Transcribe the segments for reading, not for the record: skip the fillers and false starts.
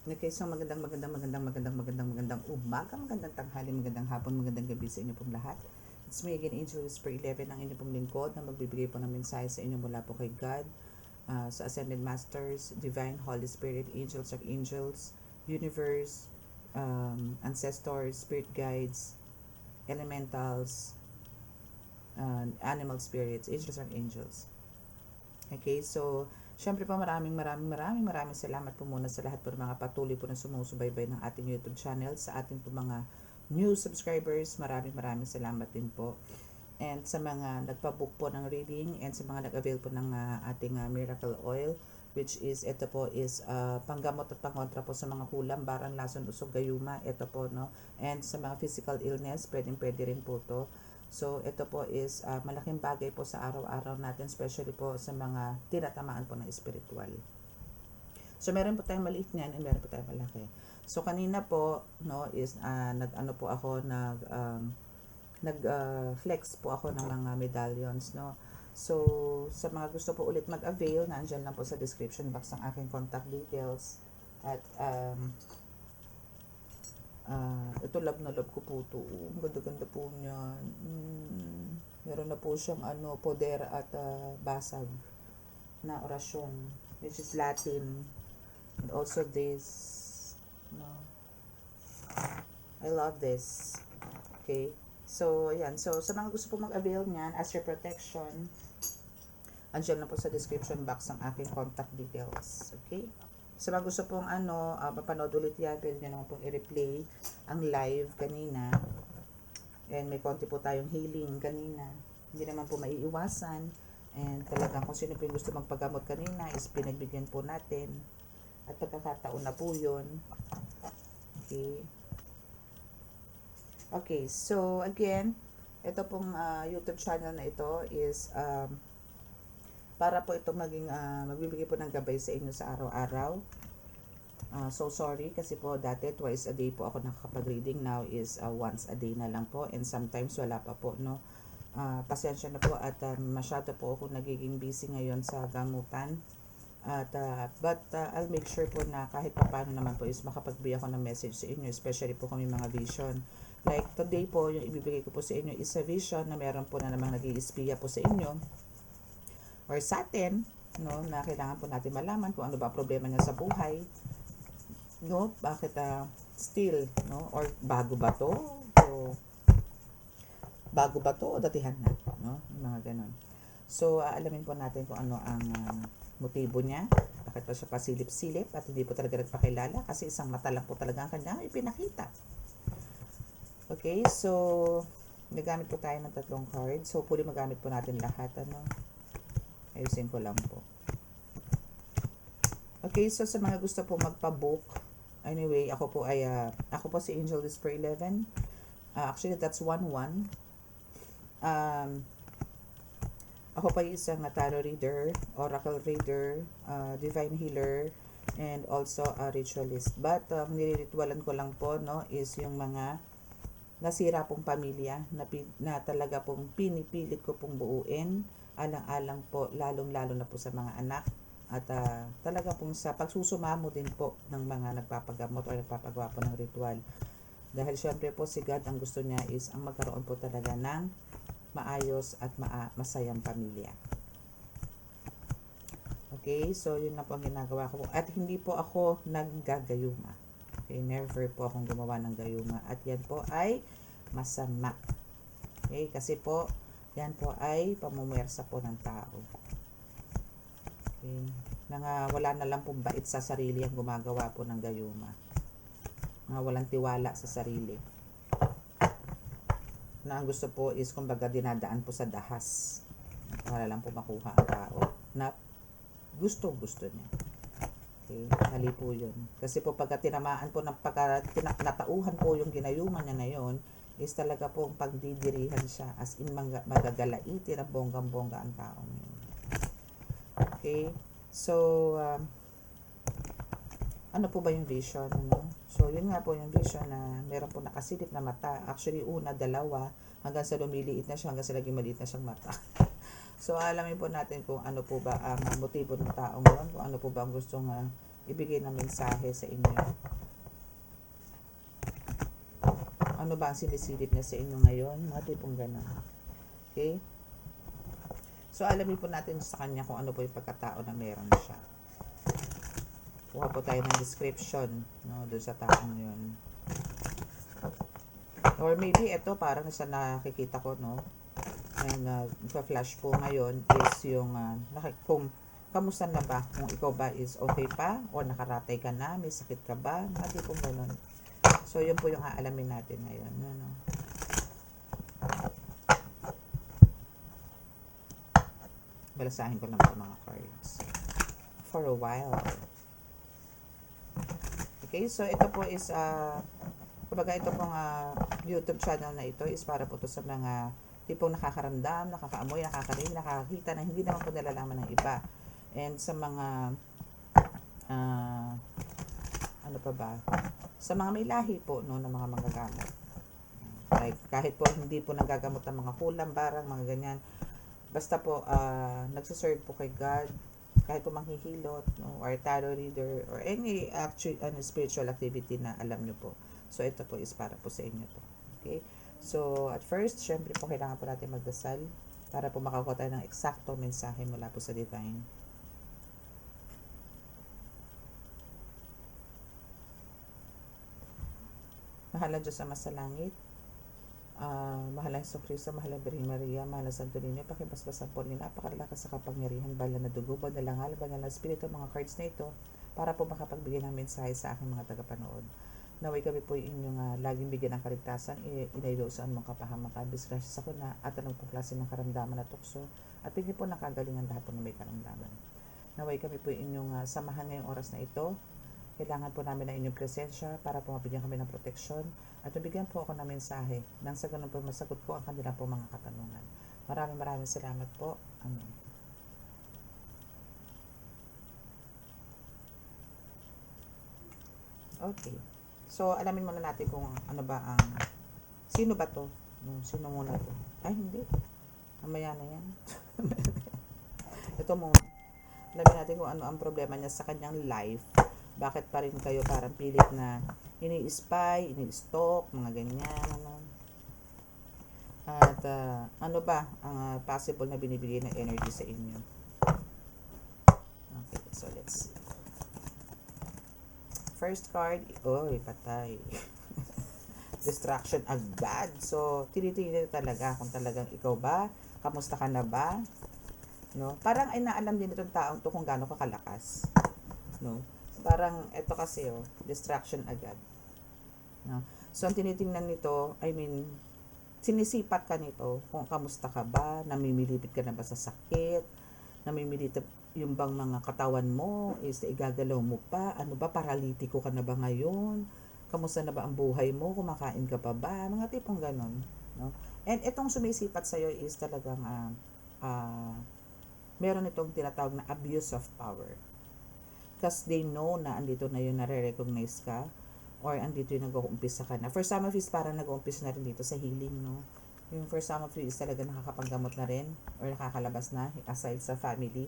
Okay, so magandang umaga, magandang tanghali, magandang hapon, magandang gabi sa inyo pong lahat. It's me again, Angel Whisper 11, ang inyo pong lingkod na magbibigay po ng mensahe sa inyo mula po kay God, sa Ascended Masters, Divine, Holy Spirit, Angels, Archangels, Universe, Ancestors, Spirit Guides, Elementals, Animal Spirits, Angels, Archangels. Okay, so syempre po maraming salamat po muna sa lahat po ng mga patuloy po na sumusubaybay ng ating YouTube channel, sa ating po mga new subscribers, maraming salamat din po. And sa mga nagpa-book po ng reading and sa mga nag-avail po ng ating miracle oil, which is ito po is panggamot at pangontra po sa mga kulam, barang, lason, usog, gayuma, ito po, no. And sa mga physical illness, pwede rin po to. So, ito po is malaking bagay po sa araw-araw natin, especially po sa mga tinatamaan po ng spiritual. So, meron po tayong maliit niyan and meron po tayong malaki. So, kanina po, no, is nag-ano po ako, nag-flex po ako ng mga medallions, no. So, sa mga gusto po ulit mag-avail, nandyan lang po sa description box ang aking contact details. At, ito love na love ko po ito. Ang ganda-ganda po niya. Meron na po siyang poder at basag na orasyon, which is Latin. And also this. No. I love this. Okay. So, ayan. So, sa mga gusto po mag-avail niyan, as your protection, andyan na po sa description box ang aking contact details. Okay? Sa mga gusto pong mapanood ulit yan, pwede nyo naman pong i-replay ang live kanina. And may konti po tayong healing kanina. Hindi naman po maiiwasan. And talagang kung sino po yung gusto magpagamot kanina is pinagbigyan po natin. At pagkakataon na po yun. Okay. Okay, so again, ito pong YouTube channel na ito is para po ito maging magbibigay po ng gabay sa inyo sa araw-araw. So sorry kasi po dati twice a day po ako nakakapag-reading, now is once a day na lang po, and sometimes wala pa po, no. Pasensya na po at masyado po ako nagiging busy ngayon sa gamutan. At but I'll make sure po na kahit pa paano naman po is makapagbigay ako ng message sa inyo, especially po kami mga vision. Like today po, yung ibibigay ko po sa inyo is a vision na meron po na namang nag-iispiya po sa inyo or sa atin, no, na kailangan po natin malaman kung ano ba problema niya sa buhay, no, bakit still, no, or bago ba to o datihan na, no, mga ganon. So alamin po natin kung ano ang motibo niya, bakit pa siya pasilip-silip at hindi po talaga nagpakilala, kasi isang mata lang po talaga ang kanya ipinakita. Okay, so nagamit po tayo ng 3 cards. So hopefully magamit po natin lahat, ayusin ko lang po. Okay, so sa mga gusto po magpa-book, anyway, ako po si Angel Whisper 11. Actually, that's 1-1. Ako pa isang tarot reader, oracle reader, divine healer, and also a ritualist. But niliritualan ko lang po, no, is yung mga nasira pong pamilya na talaga pong pinipilit ko pong buuin, alang-alang po, lalong-lalo na po sa mga anak. At talaga pong sa pagsusumamo din po ng mga nagpapagamot o nagpapagawa po ng ritual. Dahil syempre po si God, ang gusto niya is ang magkaroon po talaga ng maayos at masayang pamilya. Okay, so yun na po ang ginagawa ko. At hindi po ako naggagayuma. Okay, never po akong gumawa ng gayuma. At yan po ay masama. Okay, kasi po, yan po ay pamumuwersa po ng tao. Okay, wala na lang pong bait sa sarili ang gumagawa po ng gayuma. Walang tiwala sa sarili. Na ang gusto po is kumbaga dinadaan po sa dahas. Para lang po makuha ang tao na gusto niya. Okay, mali po yun. Kasi po pagka tinamaan po ng natauhan po yung ginayuman niya na yun, is talaga po pagdidirihan siya, as in magagalaitin ang bonggang-bongga ang taong yun. Okay, so ano po ba yung vision, ano? So yun nga po yung vision na meron po nakasilip na mata. Actually una, dalawa, hanggang sa lumiliit na siya, hanggang sa naging maliit na siyang mata. So alamin po natin kung ano po ba ang motibo ng taong yun, kung ano po ba ang gustong ibigay na mensahe sa inyo. Ano ba ang sinisilip niya sa inyo ngayon? Mga tipong gano'n. Okay? So, alamin po natin sa kanya kung ano po yung pagkatao na meron siya. Kuha po tayo ng description, no, doon sa taong yun. Or maybe ito parang sa nakikita ko, no, and flash po ngayon is yung kung kamusta na ba, kung ikaw ba is okay pa o nakaratay ka na, may sakit ka ba, mga tipong gano'n. So, yun po yung aalamin natin ngayon. Ano? Balasahin ko lang po mga cards. For a while. Okay, so ito po is, kumbaga ito pong YouTube channel na ito is para po to sa mga tipong nakakaramdam, nakakaamoy, nakakarinig, nakakakita na hindi naman po nalalaman ng iba. And sa mga, ano pa ba? Sa mga may lahi po, no, ng mga manggagamot. Like, kahit po hindi po nagagamot ng mga kulam, barang, mga ganyan. Basta po, nagsaserve po kay God, kahit po manghihilot, no, or tarot reader, or any spiritual activity na alam nyo po. So, ito po is para po sa inyo to. Okay? So, at first, syempre po, kailangan po natin magdasal para po makakuha tayo ng eksakto mensahe mula po sa Divine. Mahal na Diyos Ama sa langit, mahal na Hesus Kristo, mahal na Birhen Maria, mahal na Santo Niño, pakibasbasan po ni napakalakas sa kapangyarihan, banal na dugo, banal na ngal, banal na espiritu, mga cards na ito, para po makapagbigay ng mensahe sa aking mga tagapanood. Naway kami po inyong laging bigyan ng kaligtasan, inaylo saan mong kapahamakan, disgrasya sa kuna, at anong pong klase ng karamdaman at tukso, at bigyan po ng kagalingan lahat po na may karamdaman. Naway kami po inyong samahan ngayong oras na ito. Kailangan po namin ng inyong presensya para po mabigyan kami ng proteksyon at mabigyan po ako ng mensahe nang sa ganun po masagot ko ang kanilang po mga katanungan. Maraming salamat po. Amen. Okay. So, alamin muna natin kung ano ba ang... Sino ba to? Sino muna to? Ay, hindi. Mamaya na yan. Ito muna. Alamin natin kung ano ang problema niya sa kanyang life. Bakit pa rin kayo parang pilit na ini-spy, ini-stalk, mga ganyan, ano. At ano ba ang possible na binibigay na energy sa inyo? Okay, so let's see. First card, oy, patay. Distraction agad. So, tinitingnan talaga kung talagang ikaw ba, kamusta ka na ba? No? Parang ay naalam din itong taong to kung gaano ka kalakas. No? Parang ito kasi distraction agad. No? So, ang tinitingnan nito, sinisipat ka nito kung kamusta ka ba, namimilipit ka na ba sa sakit, namimilipit yung bang mga katawan mo, is igagalaw mo pa, ano ba, paralitiko ka na ba ngayon, kamusta na ba ang buhay mo, kumakain ka pa ba, mga tipong ganon. No? And itong sumisipat sa'yo is talagang meron itong tinatawag na abuse of power. Because they know na andito na yun, nare-recognize ka, or andito yung nag-uumpisa ka na. For some of you, parang nag-uumpisa na rin dito sa healing, no? Yung for some of you is talaga nakakapanggamot na rin, or nakakalabas na, aside sa family,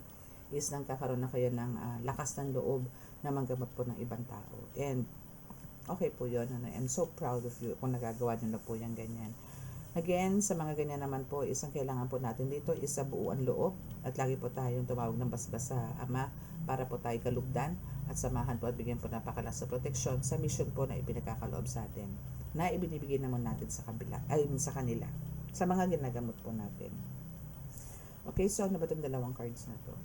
is nagkakaroon na kayo ng lakas ng loob na manggamot po ng ibang tao. And, okay po yun. I'm so proud of you kung nagagawa nyo na po yan ganyan. Again, sa mga ganyan naman po, isang kailangan po natin dito is sa buuan loob at lagi po tayong tumawag ng basbas sa Ama para po tayo kalugdan at samahan po at bigyan po napakalas sa proteksyon sa mission po na ipinagkakaloob sa atin na ibinibigay naman natin sa kanila sa mga ginagamot po natin. Okay, so ano ba itong dalawang cards na to?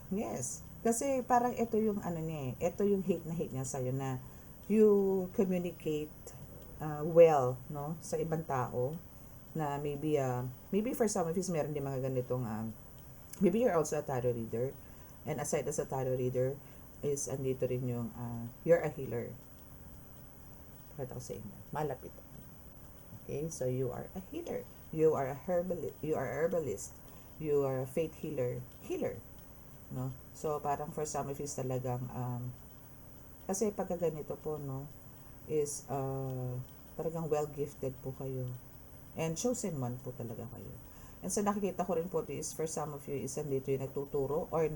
Yes. Kasi parang ito yung ito yung hate niya sa'yo na you communicate well, no, sa ibang tao na maybe for some of you meron din mga ganitong maybe you're also a tarot reader, and aside as a tarot reader is andito rin yung you're a healer. Pakita ko sa inyo, malapit. Okay, so you are a healer, you are a herbalist, you are a faith healer, no. So parang for some of you talagang kasi pagka ganito po, no, is talagang well gifted po kayo and chosen one po talaga kayo. And sa nakikita ko rin po is for some of you is andito yung nagtuturo or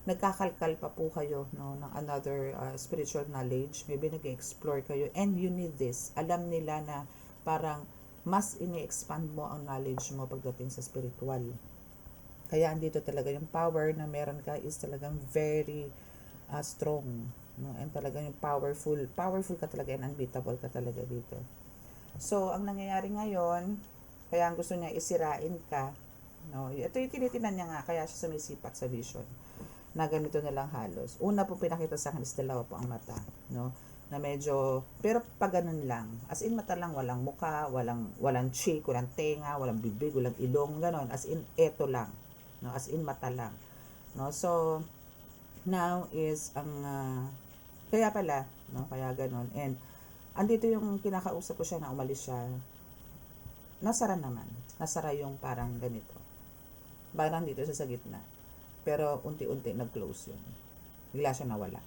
nagkakalkal pa po kayo, no, ng another spiritual knowledge, maybe nag-explore kayo, and you need this. Alam nila na parang mas ini-expand mo ang knowledge mo pagdating sa spiritual. Kaya andito talaga yung power na meron ka is talagang very strong, no, and talagang yung powerful ka talaga and unbeatable ka talaga dito. So ang nangyayari ngayon, kaya ang gusto niya isirain ka, no, ito yung tinitinan niya nga, kaya siya sumisipat sa vision na ganito na lang halos. Una po pinakita sa akin is dalawa po ang mata, no, na medyo, pero pag ganun lang, as in mata lang, walang muka, walang cheek, walang tenga, walang bibig, walang ilong, ganun, as in eto lang, no, as in mata lang, no. So now is ang kaya pala, no, kaya ganun, and andito yung kinakausap ko siya na umalis siya, nasara yung parang ganito, parang dito sa gitna, pero unti-unti nag-close yun, bigla siya nawala.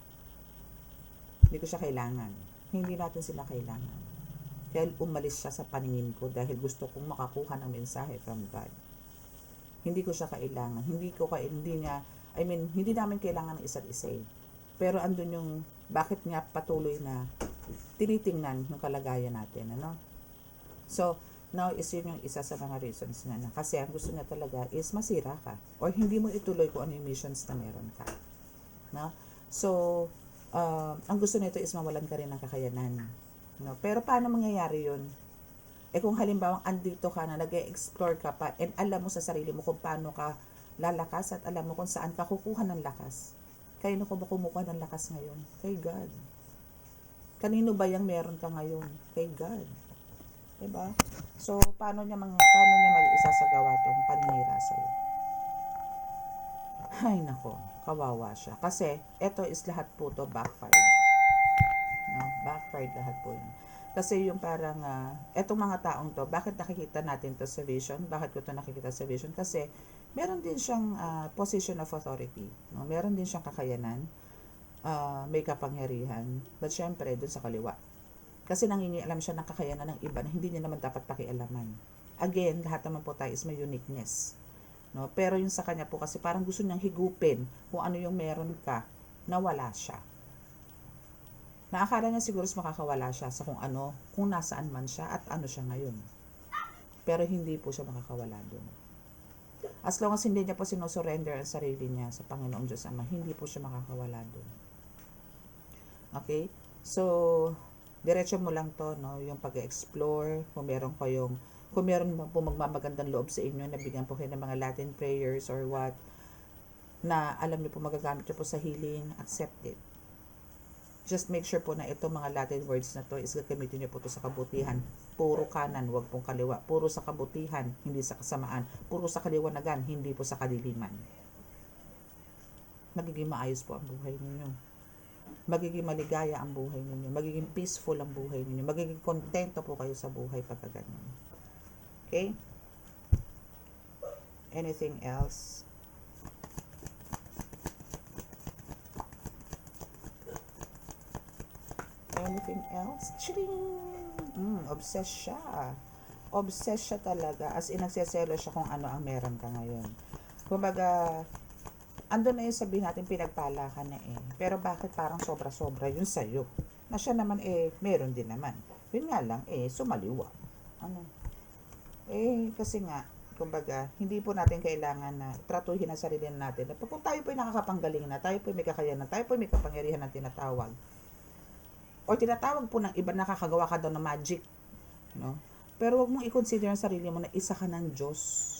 Hindi ko siya kailangan, hindi natin sila kailangan, kaya umalis siya sa paningin ko dahil gusto kong makakuha ng mensahe from God. Hindi ko siya kailangan, hindi namin kailangan ng isa't isa, pero andun yung bakit nga patuloy na tinitingnan yung kalagayan natin, ano. So now is yun yung isa sa mga reasons na kasi ang gusto niya talaga is masira ka or hindi mo ituloy kung ano yung missions na meron ka, no. So ang gusto nito is mawalan ka rin ng kakayanan, no. Pero paano mangyayari yun? Kung halimbawa andito ka na nag-e-explore ka pa and alam mo sa sarili mo kung paano ka lalakas at alam mo kung saan ka kukuha ng lakas. Kanino ko ba kumukuha ng lakas ngayon? Kay God. Kanino ba yung meron ka ngayon? Kay God. Diba? So, paano niya mag-isasagawa itong paninira sa'yo? Ay, nako. Kawawa siya. Kasi, ito is lahat po to backfired. No? Backfired lahat po yun. Kasi yung parang, etong mga taong to, bakit nakikita natin to sa vision? Bakit ko to nakikita sa vision? Kasi, meron din siyang position of authority. No? Meron din siyang kakayanan. May kapangyarihan. But syempre, dun sa kaliwa. Kasi nangingialam siya ng kakayanan ng iba na hindi niya naman dapat pakialaman. Again, lahat naman po tayo is may uniqueness. No? Pero yung sa kanya po kasi parang gusto niyang higupin kung ano yung meron ka na wala siya. Naakala niya siguro makakawala siya sa kung nasaan man siya at ano siya ngayon. Pero hindi po siya makakawala doon. As long as hindi niya po sinusurrender ang sarili niya sa Panginoong Diyos Ama, hindi po siya makakawala doon. Okay? So, diretso mo lang to, no, yung pag-explore, kung meron po magmamagandang loob sa inyo, nabigyan po kayo ng mga Latin prayers or what, na alam niyo po magagamit niyo po sa healing, accept it. Just make sure po na itong mga Latin words na to is gagamitin niyo po to sa kabutihan. Puro kanan, wag pong kaliwa. Puro sa kabutihan, hindi sa kasamaan. Puro sa kaliwanagan, hindi po sa kadiliman. Magiging maayos po ang buhay ninyo. Magiging maligaya ang buhay ninyo. Magiging peaceful ang buhay ninyo. Magiging kontento po kayo sa buhay pagka ganyan. Okay? Anything else? Anything else? Obsessed siya. Obsessed siya talaga. As in, nagseselo siya kung ano ang meron ka ngayon. Kumbaga, andun na yung sabihin natin, pinagpala ka na Pero bakit parang sobra-sobra yun sa'yo? Na siya naman meron din naman. Yun nga lang, sumaliwa. Ano? Kasi nga, kumbaga, hindi po natin kailangan na tratuhin ang sarili natin. Kung tayo po ay nakakapanggaling na, tayo po ay may kakayanan, tayo po ay may kapangyarihan na tinatawag. O tinatawag po ng iba, nakakagawa ka daw ng magic. No? Pero wag mong i-consider ang sarili mo na isa ka ng Diyos.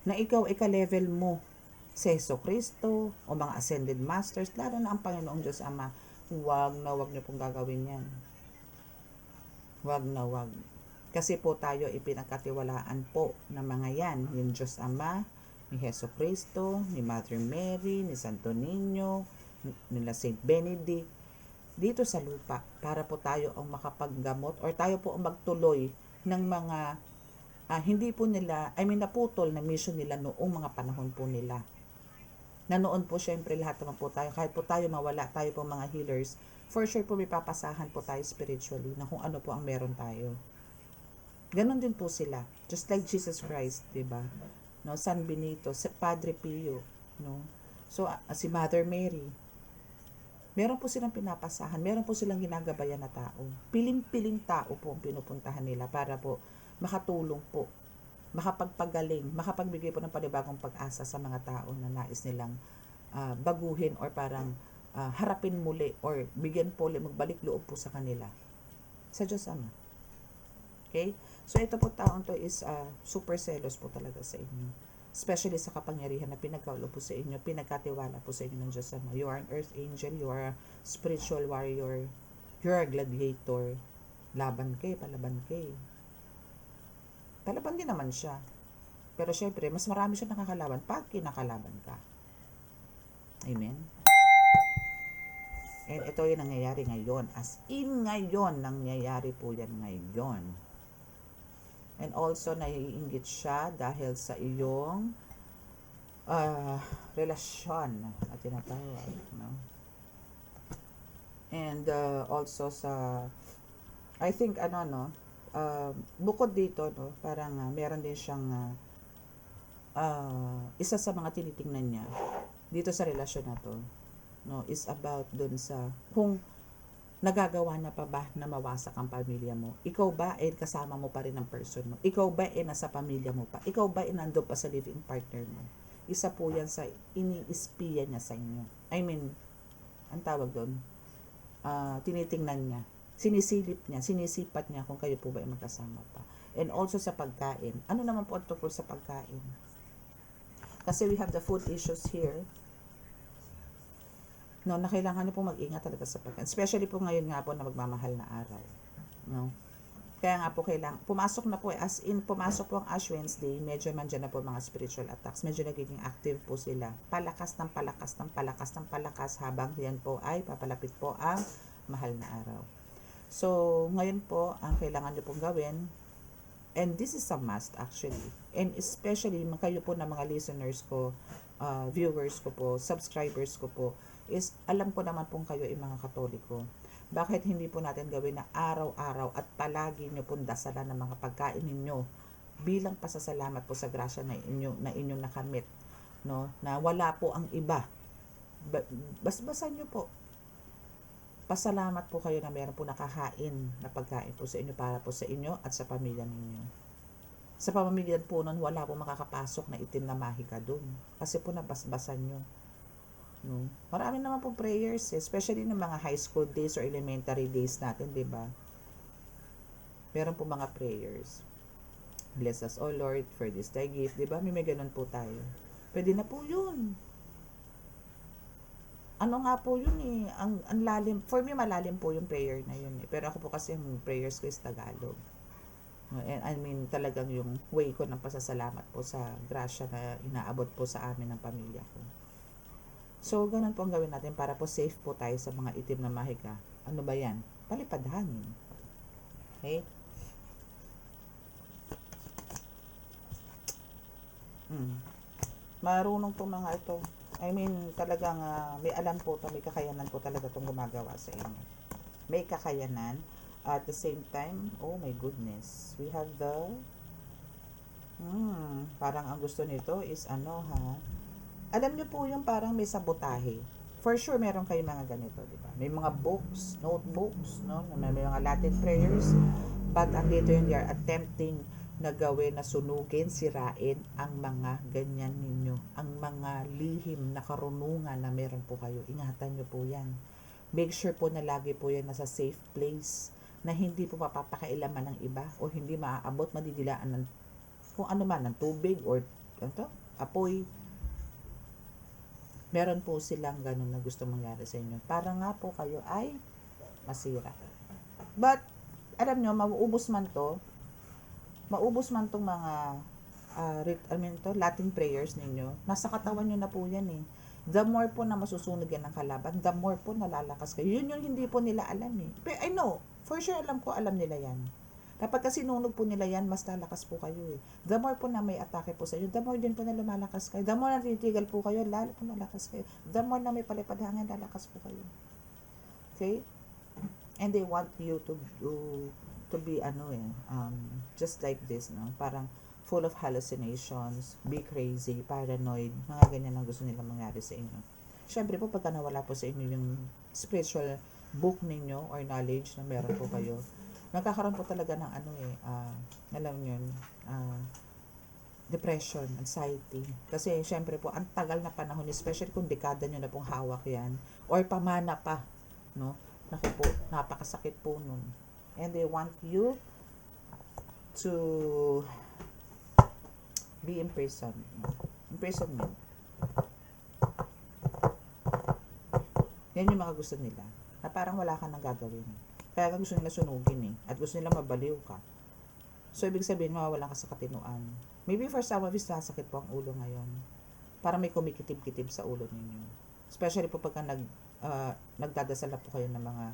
Na ikaw ay ka-level mo sa Hesus Kristo o mga ascended masters, lalo na ang Panginoong Diyos Ama. Wag niyo pong gagawin yan. Wag na wag. Kasi po tayo ipinagkatiwalaan po ng mga yan. Yung Diyos Ama, ni Hesus Kristo, ni Mother Mary, ni Santo Niño, nila Saint Benedict, dito sa lupa para po tayo ang makapaggamot or tayo po ang magtuloy ng mga hindi po nila, naputol na mission nila noong mga panahon po nila. Na noon po syempre lahat naman po tayo, kahit po tayo mawala, tayo po mga healers, for sure po may papasahan po tayo spiritually na kung ano po ang meron tayo. Ganon din po sila. Just like Jesus Christ, diba? No, San Benito, Padre Pio, no? So, si Mother Mary, meron po silang pinapasahan, meron po silang ginagabayan na tao. Piling-piling tao po ang pinupuntahan nila para po makatulong po, makapagpagaling, makapagbigay po ng panibagong pag-asa sa mga tao na nais nilang baguhin or parang harapin muli or bigyan po ulit, magbalik loob po sa kanila. Sa Diyos Ama. Okay? So, ito po taong to is super selos po talaga sa inyo. Especially sa kapangyarihan na pinagkaulo po sa inyo, pinagkatiwala po sa inyo ng Diyos Ama. You are an earth angel, you are a spiritual warrior, you are a gladiator. Laban kay, palaban kay. Palaban din naman siya. Pero syempre, mas marami siya nakakalaban pag kinakalaban ka. Amen? And ito yung nangyayari ngayon. As in ngayon, nangyayari po yan ngayon. And also, naiinggit siya dahil sa iyong relasyon na tinatawag. No? And also sa, I think, bukod dito, no, parang meron din siyang isa sa mga tinitingnan niya dito sa relasyon na to, no, is about dun sa kung nagagawa na pa ba na mawasak ang pamilya mo? Ikaw ba kasama mo pa rin ang person mo? Ikaw ba nasa pamilya mo pa? Ikaw ba nandun pa sa living partner mo? Isa po yan sa ini-espiya niya sa inyo. I mean, ang tawag doon, tinitingnan niya, sinisilip niya, sinisipat niya kung kayo po ba magkasama pa. And also sa pagkain. Ano naman po ang tungkol sa pagkain? Kasi we have the food issues here. No, na kailangan niyo po mag-ingat talaga sa pagkain. Especially po ngayon nga po na magmamahal na araw. No? Kaya nga po kailangan, pumasok na po, as in, pumasok po ang Ash Wednesday, medyo mandyan na po mga spiritual attacks. Medyo nagiging active po sila. Palakas ng palakas ng palakas ng palakas habang yan po ay papalapit po ang mahal na araw. So, ngayon po, ang kailangan niyo pong gawin, and this is a must actually, and especially kayo po na mga listeners ko, viewers ko po, subscribers ko po, is alam ko naman pong kayo ay mga Katoliko. Bakit hindi po natin gawin na araw-araw at palagi nyo pong dasalan ng mga pagkain ninyo bilang pasasalamat po sa grasya na inyong nakamit, no? Na wala po ang iba. Basbasan nyo po. Pasalamat po kayo na meron po nakahain na pagkain po sa inyo para po sa inyo at sa pamilya ninyo. Sa pamamigyan po nun, wala po makakapasok na itim na mahika dun. Kasi po nabasbasan nyo. No? Marami naman po prayers, especially ng mga high school days or elementary days natin, di ba? Meron po mga prayers. Bless us, O Lord, for this thy gift, di ba? May ganun po tayo. Pwede na po yun. Ano nga po yun eh, ang lalim, for me malalim po yung prayer na yun eh. Pero ako po kasi yung prayers ko is Tagalog. And I mean, talagang yung way ko ng pasasalamat po sa grasya na inaabot po sa amin ng pamilya ko. So, ganun po ang gawin natin para po safe po tayo sa mga itim na mahika. Ano ba yan? Palipad hangin. Okay? Marunong po mga ito. I mean, talagang may alam po ito, may kakayanan po talaga itong gumagawa sa inyo. May kakayanan. At the same time, oh my goodness, we have the parang ang gusto nito is alam niyo po yung parang may sabotahe. For sure, meron kayo mga ganito, di ba? May mga books, notebooks, no? May mga Latin prayers. But dito yun, they are attempting na gawin, na sunugin, sirain ang mga ganyan ninyo. Ang mga lihim na karunungan na meron po kayo. Ingatan niyo po yan. Make sure po na lagi po yan nasa safe place, na hindi po mapapakailaman ng iba o hindi maaabot, madidilaan ng kung ano man, ng tubig or apoy. Meron po silang ganun na gusto mangyari sa inyo. Para nga po kayo ay masira. But, alam nyo, maubos man tong mga Latin prayers ninyo. Nasa katawan nyo na po yan eh. The more po na masusunog yan ng kalaban, the more po nalalakas kayo. Yun yung hindi po nila alam eh. Pero I know, for sure alam nila yan. Kapag kasi sinunog po nila yan, mas lalakas po kayo eh. The more po na may atake po sa inyo, the more din po na lumalakas kayo. The more na titigal po kayo, lalo po lalakas kayo. The more na may palipad hangin, lalakas po kayo. Okay? And they want you to be just like this, no? Parang full of hallucinations, be crazy, paranoid, mga ganyan ang gusto nilang mangyari sa inyo. Siyempre po, pagka nawala po sa inyo yung spiritual book ninyo or knowledge na meron po kayo, nagkakaroon po talaga ng alam nyo yun, depression, anxiety. Kasi syempre po, ang tagal na panahon, especially kung dekada nyo na pong hawak yan, or pamana pa, no? Naku po, napakasakit po nun. And they want you to be imprisoned. Imprisonment. Yan yung mga gusto nila. Na parang wala ka nang gagawin. Kaya gusto nila sunugin At gusto nila mabaliw ka. So, ibig sabihin, mawawalan ka sa katinuan. Maybe for some of you, nasakit po ang ulo ngayon. Parang may kumikitib-kitib sa ulo ninyo. Especially po pagka nagdadasal na po kayo ng mga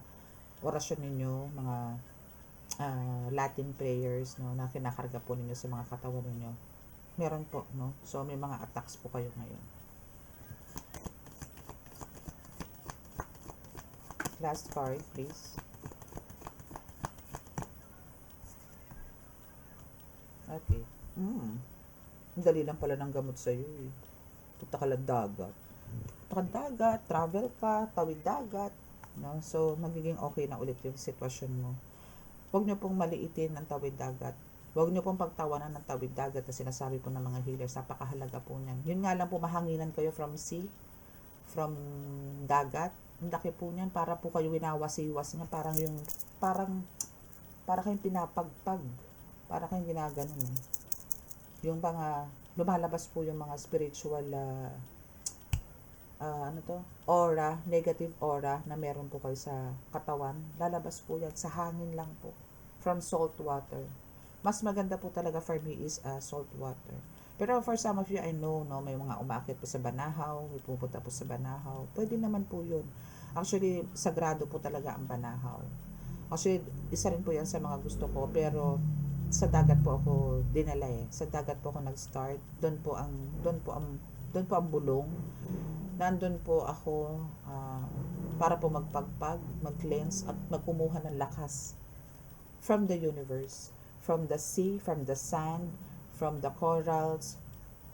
orasyon ninyo, mga Latin prayers, no, na kinakarga po ninyo sa mga katawan ninyo. Meron po, no? So, may mga attacks po kayo ngayon. Last card, please. Okay. Ang dali lang pala ng gamot sa'yo eh. Punta ka lang dagat. Punta ka dagat, travel ka, tawid dagat. No? So, magiging okay na ulit yung sitwasyon mo. Huwag nyo pong maliitin ang tawid dagat. Huwag nyo pong pagtawanan ng tawid dagat na sinasabi po ng mga healers. Napakahalaga po niyan. Yun nga lang po, mahanginan kayo from sea, from dagat. Ang laki po niyan, para po kayo winawasiwas niya. Parang kayong pinapagpag. Para kayong ginaganon. Yung mga, lumalabas po yung mga spiritual, aura, negative aura na meron po kayo sa katawan. Lalabas po yan, sa hangin lang po. From salt water. Mas maganda po talaga for me is salt water. Pero for some of you, I know, no, may mga umaakit po sa Banahaw, may pupunta po sa Banahaw. Pwede naman po yun. Actually, sagrado po talaga ang Banahaw. Actually, isa rin po yan sa mga gusto ko, pero sa dagat po ako dinala Sa dagat po ako nag-start. Doon po ang bulong. Nandun po ako para po magpagpag, mag-cleanse at magkumuha ng lakas from the universe, from the sea, from the sand, from the corals,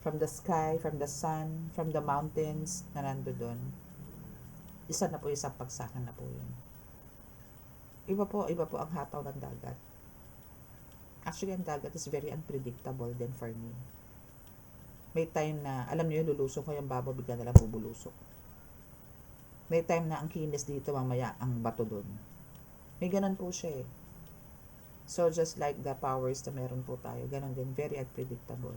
from the sky, from the sun, from the mountains na nando doon. Isa na po, isang pagsakan na po yun. Iba po ang hataw ng dagat. Actually, ang dagat is very unpredictable din for me. May time na, alam niyo yun, lulusok ko yung babaw, bigla na lang bubulusok. May time na ang kinis dito, mamaya ang bato doon. May ganun po siya So, just like the powers na meron po tayo, ganun din, very unpredictable.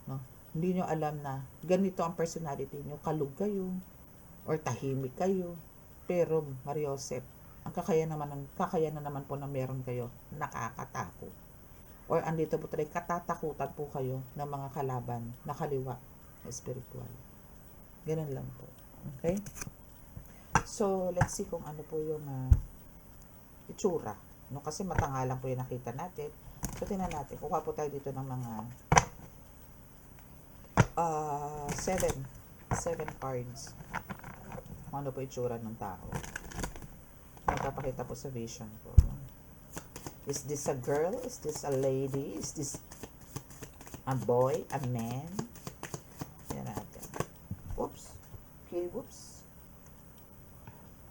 No? Hindi nyo alam na ganito ang personality nyo, kalug kayo, or tahimik kayo, pero Mariosep, ang kakayanan naman po na meron kayo, nakakatakot. Or andito po tayo, katatakutan po kayo ng mga kalaban na kaliwa na spiritual. Ganun lang po. Okay? So, let's see kung ano po yung itsura. No, kasi matanga lang po yung nakita natin. So, tingnan natin. Kuha po tayo dito ng mga 7 cards. Kung ano po itsura ng tao. Magpapakita po sa vision po. Is this a girl? Is this a lady? Is this a boy? A man? Yan natin. Whoops. Okay, whoops.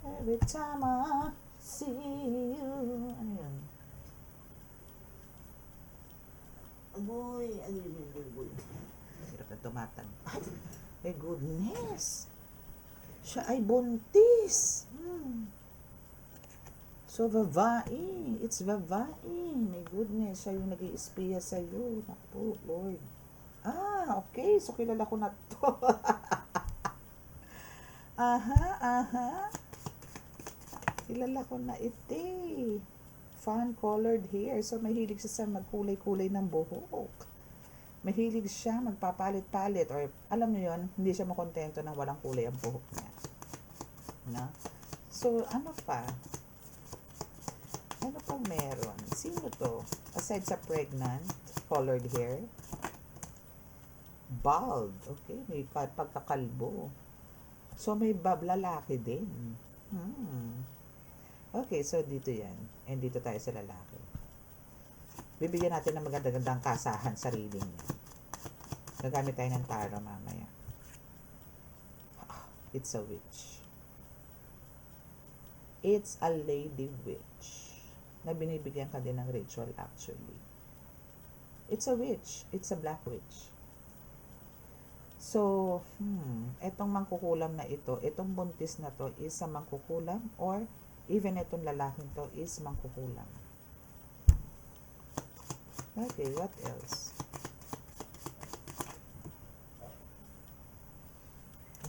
Every time I see you. Ano yun? Boy. Hirap na tumatan. Ay, goodness. Siya ay buntis. So, babae. It's babae. My goodness. Siya yung nag-i-espiya sa'yo. Naku, Lord. Okay. So, kilala ko na to. Aha. Kilala ko na ito. Fun colored hair. So, mahilig siya sa magkulay-kulay ng buhok. Mahilig siya magpapalit-palit. Or, alam niyo yun, hindi siya makontento na walang kulay ang buhok niya. No? So, ano pa? Ano pang meron? Sino to? Aside sa pregnant, colored hair. Bald. Okay, may pagkakalbo. So, may lalaki din. Okay, so dito yan. And dito tayo sa lalaki. Bibigyan natin ng magandang kasahan sa reading niya. Gagamit tayo ng tarot mamaya. It's a witch. It's a lady witch na binibigyan ka din ng ritual actually. It's a witch. It's a black witch. So, etong mangkukulam na ito, itong buntis na to is a mangkukulam or even itong lalaking to is mangkukulam. Okay, what else?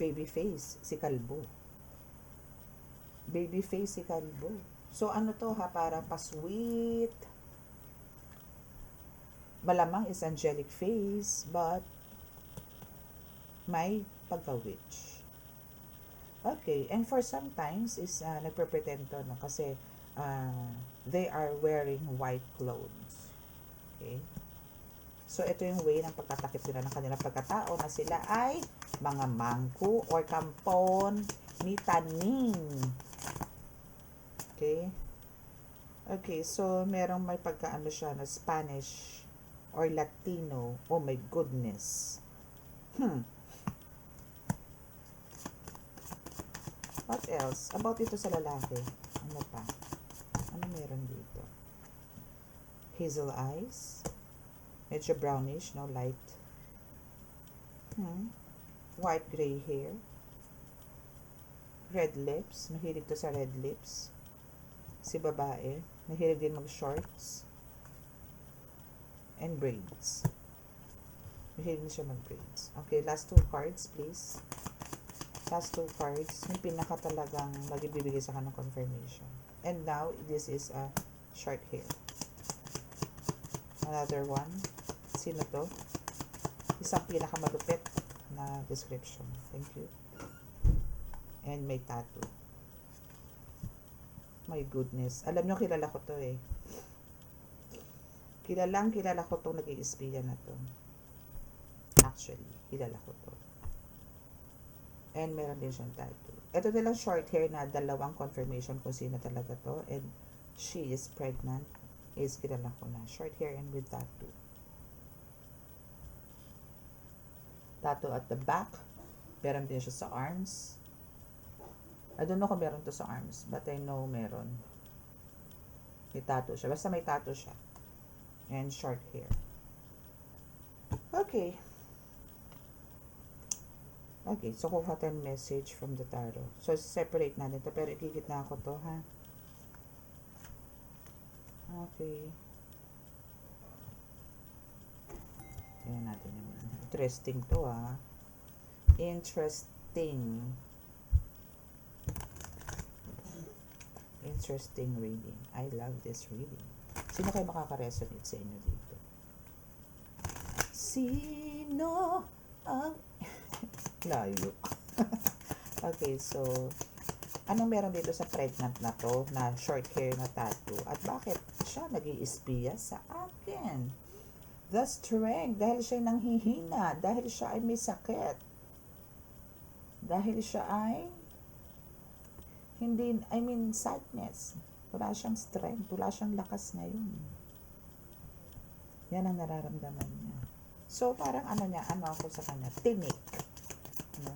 Baby face, si Kalbo. Baby face si Kalbo. So, ano to ha? Parang pa-sweet. Malamang is angelic face, but may pagka-witch. Okay, and for sometimes is nagpe-pretend to, no? Kasi they are wearing white clothes. Okay? So, ito yung way ng pagtatakip nila ng kanilang pagkatao na sila ay mga mangku or kampon ni taning. Okay? Okay, so merong may pagkaano siya na Spanish or Latino. Oh my goodness. What else? About ito sa lalaki. Ano pa? Ano meron dito? Hazel eyes. Medyo brownish, no? Light. White gray hair. Red lips. Mahilig to sa red lips. Si babae. Mahilig din mag-shorts. And braids. Mahilig din siya mag-braids. Okay, last 2 cards, please. Last 2 cards. Yung pinaka talagang magbibigay sa kanang confirmation. And now, this is a short hair. Another one. Sino to? Isang pinakamalupit na description. Thank you. And may tattoo. My goodness. Alam nyo, kilala ko to eh. Kilala ko tong nag-i-espiya na to. Actually, kilala ko to. And meron din siyang tattoo. Ito nilang short hair na dalawang confirmation kung sino talaga to. And she is pregnant. Is kilala ko na. Short hair and with tattoo. Tattoo at the back. Meron din siya sa arms. I don't know kung meron to sa arms, but I know meron. May tattoo siya. Basta may tattoo siya. And short hair. Okay. Okay, so kuha tayong message from the tarot. So, separate natin to, pero ikikit na ako to, ha? Okay. Tingnan natin yung interesting to, ha? Interesting. Interesting reading. I love this reading. Sino kayo makaka-resonate sa inyo dito? Sino ang... Layo. Okay, so anong meron dito sa pregnant na to na short hair na tattoo? At bakit siya nag-iispiya sa akin? The strength. Dahil siya nanghihina. Dahil siya ay may sakit. Dahil siya ay hindi, I mean, sadness. Wala siyang strength. Wala siyang lakas ngayon. Yan ang nararamdaman niya. So, parang ano niya, ano ako sa kanya? Tinik. Ano?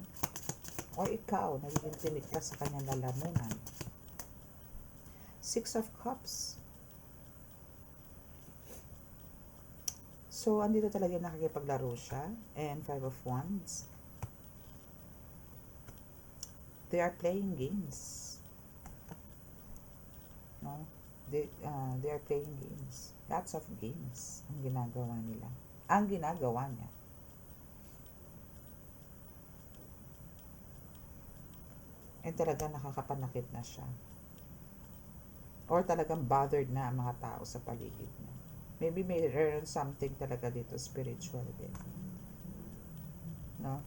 O ikaw, nagiging tinik ka sa kanyang lalamunan. 6 of Cups. So, andito talaga nakikipaglaro siya. And 5 of Wands. They are playing games. No? They are playing games. Lots of games ang ginagawa nila. Ang ginagawa niya. And talaga nakakapanakit na siya. Or talagang bothered na ang mga tao sa paligid niya. Maybe mayroon something talaga dito spiritual din. No?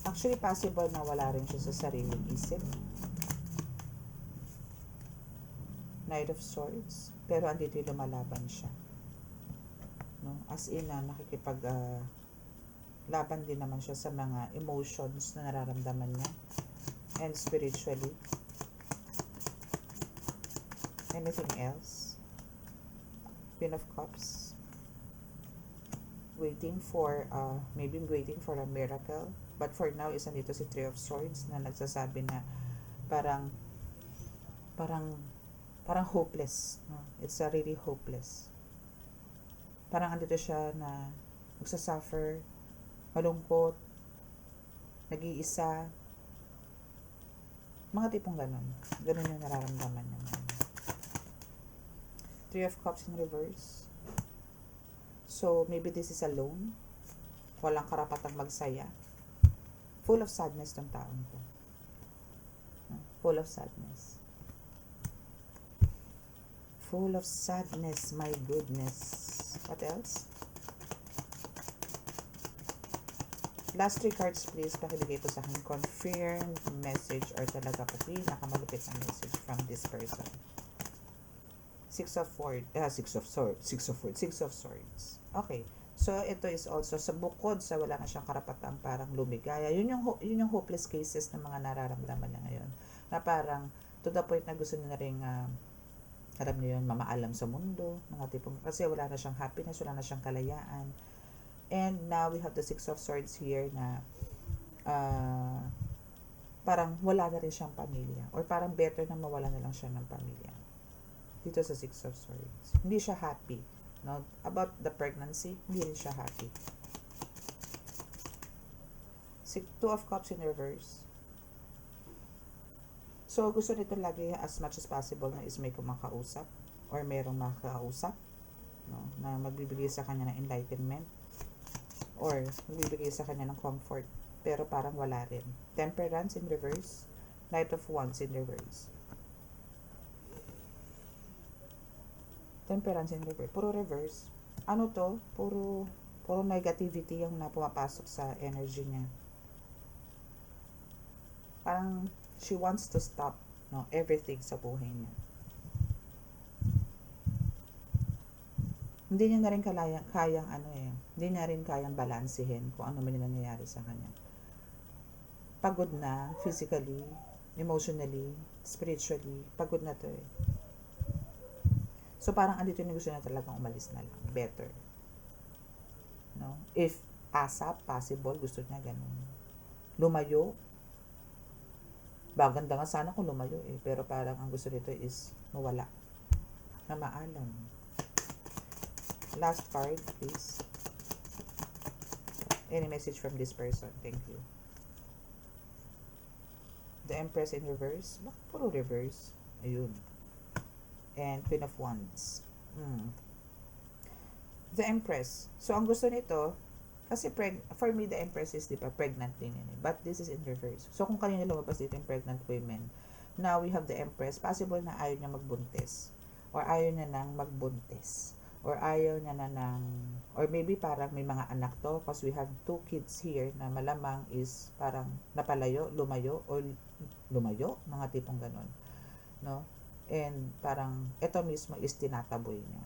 Actually, possible na wala rin siya sa sariling isip. Knight of Swords. Pero andito yung lumalaban siya. No? As in, nakikipag laban din naman siya sa mga emotions na nararamdaman niya. And spiritually. Anything else? Queen of Cups. Waiting for, maybe waiting for a miracle. But for now, isa dito si Three of Swords na nagsasabi na parang, parang, parang hopeless. No? It's a really hopeless. Parang andito siya na magsasuffer, malungkot, nag-iisa, mga tipong ganon. Ganon yung nararamdaman niya. Three of Cups in reverse. So, maybe this is alone. Walang karapatang magsaya. Full of sadness tong taong ko. Full of sadness. Full of sadness, my goodness. What else? Last 3 cards, please. Pakibigay po sa akin. Confirmed message or talaga po pinakamalupit na message from this person. Six of Swords. Okay. So, ito is also, sa bukod sa wala na siyang karapatang parang lumigaya, yun yung hopeless cases ng mga nararamdaman niya ngayon. Na parang, to the point na gusto niya na rin, alam niyo yun, mamaalam sa mundo, mga tipong, kasi wala na siyang happiness, wala na siyang kalayaan. And now, we have the Six of Swords here na, parang wala na rin siyang pamilya. Or parang better na mawala na lang siya ng pamilya. Dito sa Six of Swords. Hindi siya happy. No? About the pregnancy, hindi rin siya happy. Two of Cups in reverse. So, gusto nito lagi as much as possible na is may kumakausap or merong makakausap, no? Na magbibigay sa kanya ng enlightenment or magbibigay sa kanya ng comfort. Pero parang wala rin. Temperance in reverse. Knight of Wands in reverse. Temperance in reverse. Puro reverse. Ano to? Puro negativity yung na pumapasok sa energy niya. Parang she wants to stop, no, everything sa buhay niya. Hindi niya na rin hindi niya rin kayang balansehin kung ano man yung nangyayari sa kanya. Pagod na, physically, emotionally, spiritually, pagod na to eh. So, parang andito yung gusto na talagang umalis na lang. Better. No? If ASAP, possible, gusto niya ganun. Lumayo. Baganda nga sana kung lumayo eh. Pero parang ang gusto nito is mawala. Na maalam. Last card, please. Any message from this person? Thank you. The Empress in reverse. Bakit puro reverse? Ayun. And Queen of Wands. The Empress. So, ang gusto nito, kasi for me, the Empress is, di ba, pregnant din yun eh. But this is in reverse. So, kung kanina lumabas dito yung pregnant women, now we have the Empress. Possible na ayaw niya magbuntis. Or ayaw niya nang magbuntis. Or ayaw niya na nang, or maybe parang may mga anak to, because we have 2 kids here na malamang is parang napalayo, lumayo, or lumayo, mga tipong ganun. No? And parang ito mismo is tinataboy niya.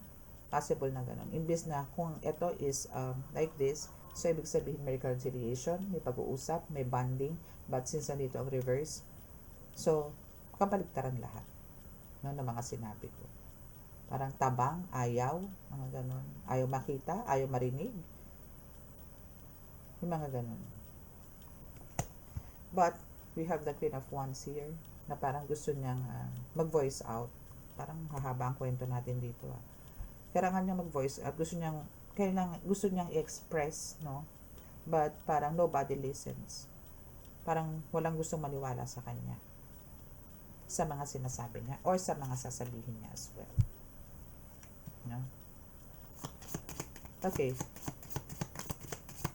Possible na ganun. Imbis na kung ito is like this, so ibig sabihin may reconciliation, may pag-uusap, may bonding, but since nandito ang reverse, so kabaligtaran lahat, no, ng mga sinabi ko. Parang tabang, ayaw, mga ganun. Ayaw makita, ayaw marinig. Yung mga ganun. But we have the Queen of Wands here na parang gusto niyang mag-voice out. Parang hahaba ang kwento natin dito. Kailangan niyang mag-voice out. Gusto niyang i-express, no? But parang nobody listens. Parang walang gustong maniwala sa kanya. Sa mga sinasabi niya or sa mga sasabihin niya as well. No? Okay.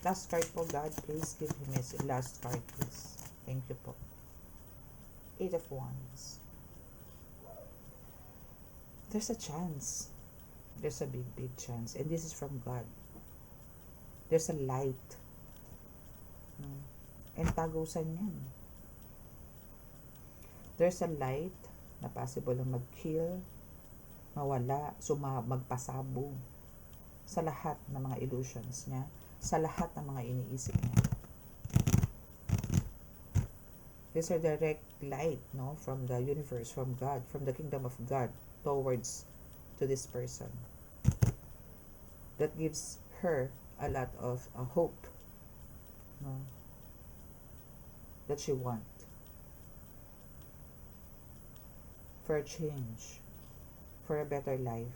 Last card po, God. Please give him his last card, please. Thank you po. 8 of Wands. There's a chance. There's a big, big chance. And this is from God. There's a light. And tagusan yan. There's a light na possible na mag-kill, mawala, magpasabog sa lahat ng mga illusions niya, sa lahat ng mga iniisip niya. These are direct light, no, from the universe, from God, from the kingdom of God. towards to this person. That gives her a lot of hope, no, that she want for a change, for a better life.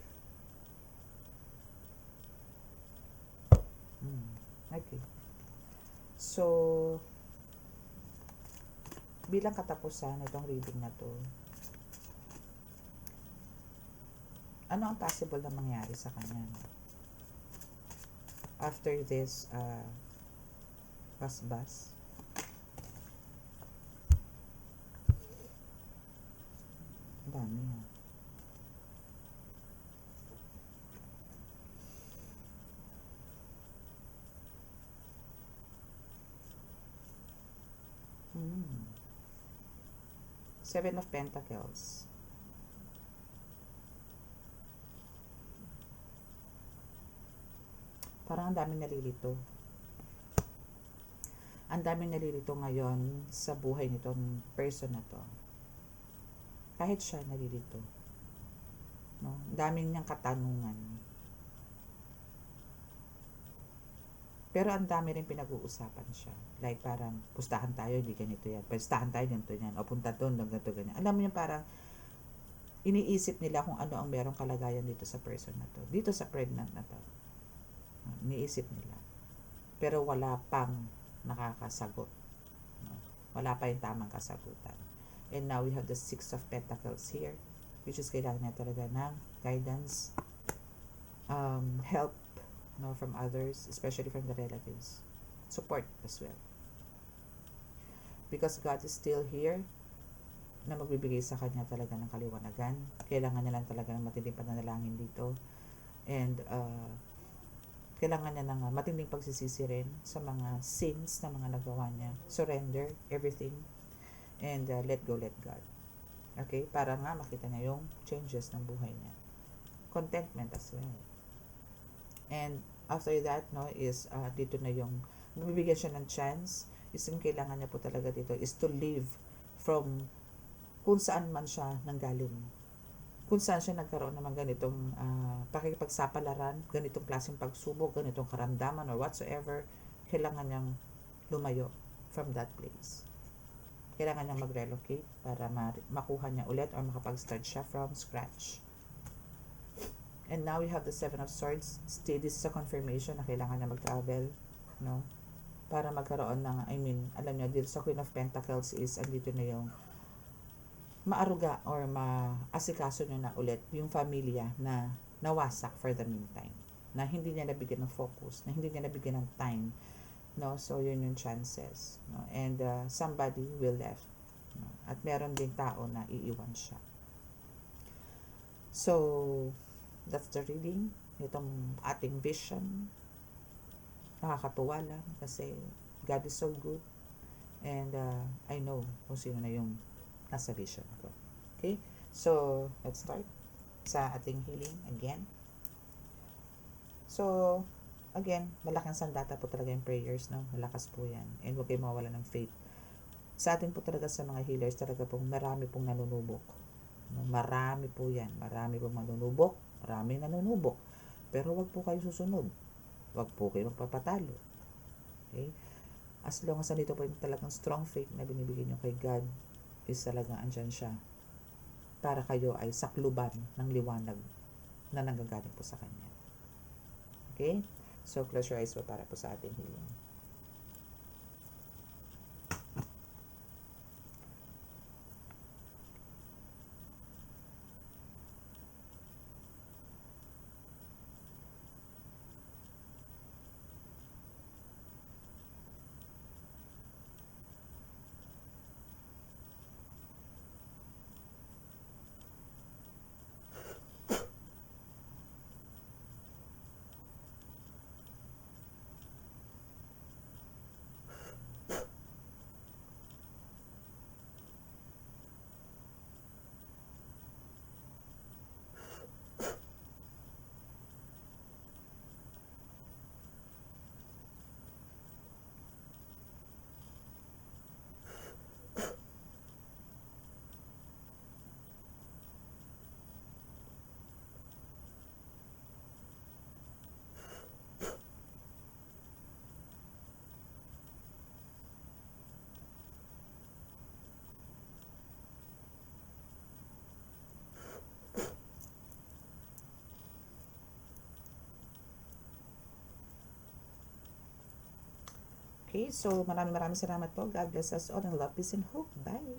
Okay. So, bilang katapusan itong reading na to, ano ang possible na mangyari sa kanya, no? After this basbas? Dami ha. Seven of Pentacles. Parang ang daming nalilito. Ang daming nalilito ngayon sa buhay nitong person na to. Kahit siya nalilito. No? Ang daming niyang katanungan. Pero ang dami rin pinag-uusapan siya. Like parang, pustahan tayo, hindi ganito yan. Pustahan tayo, ganito yan. O punta doon, ganito, ganyan. Alam mo yung parang, iniisip nila kung ano ang merong kalagayan dito sa person na to. Dito sa pregnant na to. Iniisip nila. Pero wala pang nakakasagot. No? Wala pa yung tamang kasagutan. And now we have the Six of Pentacles here, which is kailangan niya talaga ng guidance, help, no, from others, especially from the relatives. Support as well. Because God is still here na magbibigay sa kanya talaga ng kaliwanagan. Kailangan niya lang talaga ng matinding pananalangin dito. And kailangan niya ng matinding pagsisisi rin sa mga sins na mga nagawa niya. Surrender everything and let go, let God. Okay? Para nga makita niya yung changes ng buhay niya. Contentment as well. And after that, no, is dito na yung bibigyan siya ng chance. Is yung kailangan niya po talaga dito is to live from kung saan man siya nanggaling. Kung saan siya nagkaroon ng ganitong pakikipagsapalaran, ganitong klaseng pagsubok, ganitong karamdaman or whatsoever, kailangan niyang lumayo from that place. Kailangan niyang mag-relocate para makuha niya ulit or makapag-start siya from scratch. And now we have the Seven of Swords. Still, this is a confirmation na kailangan niya mag-travel, no? Para magkaroon ng, alam niyo, dito sa Queen of Pentacles is, andito na yung maaruga or maasikaso nyo na ulit yung familia na nawasak for the meantime, na hindi niya nabigyan ng focus, na hindi niya nabigyan ng time, no? So yun yung chances, no? And somebody will left, no? At meron din tao na iiwan siya. So that's the reading nitong ating vision. Nakakatuwa lang kasi God is so good, and I know kung sino na yung nasa vision ko. Okay? So, let's start sa ating healing again. So, again, malaking sandata po talaga yung prayers, no? Malakas po yan. And huwag kayo mawala ng faith. Sa atin po talaga sa mga healers, talaga pong marami pong nanunubok. No? Marami po yan. Marami pong manunubok. Maraming nanunubok. Pero huwag po kayo susunod. Huwag po kayo magpapatalo. Okay? As long as nandito po yung talagang strong faith na binibigay nyo kay God, is talagang andyan siya para kayo ay sakluban ng liwanag na nanggagaling po sa Kanya. Okay? So, close your eyes po para po sa ating healing. Okay, so maraming salamat po. God bless us all and love, peace, and hope. Bye!